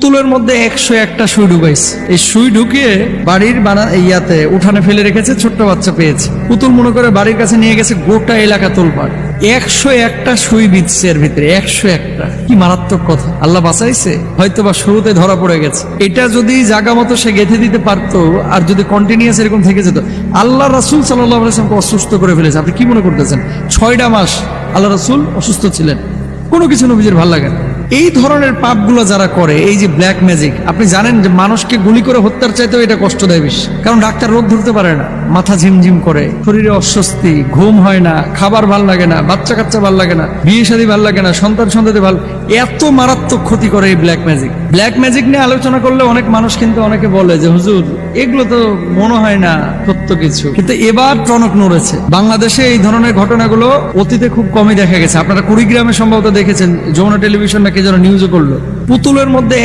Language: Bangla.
পুতুলের মধ্যে 101টা সুই ঢুকাইছে। এই সুই ঢুকিয়ে বাড়ির উঠানে ফেলে রেখেছে, ছোট্ট বাচ্চা পেয়েছে। পুতুল মনে করে বাড়ির কাছে নিয়ে গেছে, গোটা এলাকা তোলপাড়। 101টা সুই বিচ্ছে এর ভিতরে, 101টা। কি মারাত্মক কথা! আল্লাহ বাঁচাইছে, হয়তো বা শুরুতে ধরা পড়ে গেছে। এটা যদি জায়গা মতো সে গেঁথে দিতে পারতো, আর যদি কন্টিনিউয়াস এরকম থেকে যেত। আল্লাহ রাসূল সাল্লাল্লাহু আলাইহি ওয়াসাল্লামকে অসুস্থ করে ফেলেছে। আপনি কি মনে করতেছেন 6টা মাস আল্লাহ রাসূল অসুস্থ ছিলেন? কোনো কিছু নবীজির ভালো লাগে না। এই ধরনের পাপগুলো যারা করে, এই যে ব্ল্যাক ম্যাজিক, আপনি জানেন যে মানুষকে গুলি করে হত্যার চাইতেও এটা কষ্ট দেয় বেশি। কারণ ডাক্তার রোগ ধরতে পারে না, মাথা ঝিমঝিম করে, শরীরে অস্বস্তি, ঘুম হয় না, খাবার ভাল লাগে না, বাচ্চা কাচ্চা ভাল লাগে না, বিয়ে শাদী ভাল লাগে না, সন্তানদের ভাল। এত মারাত্মক ক্ষতি করে এই ব্ল্যাক ম্যাজিক। ব্ল্যাক ম্যাজিক নিয়ে আলোচনা করলে অনেক মানুষ কিন্তু অনেকে বলে যে হুজুর এগুলো তো মনে হয় না সত্য কিছু। কিন্তু এবার টনক নড়েছে। বাংলাদেশে এই ধরনের ঘটনাগুলো অতীতে খুব কমই দেখা গেছে। আপনারা কুড়িগ্রামে সম্ভবত দেখেছেন, যমুনা টেলিভিশন না কে যেন নিউজও করলো, পুতুলের মধ্যে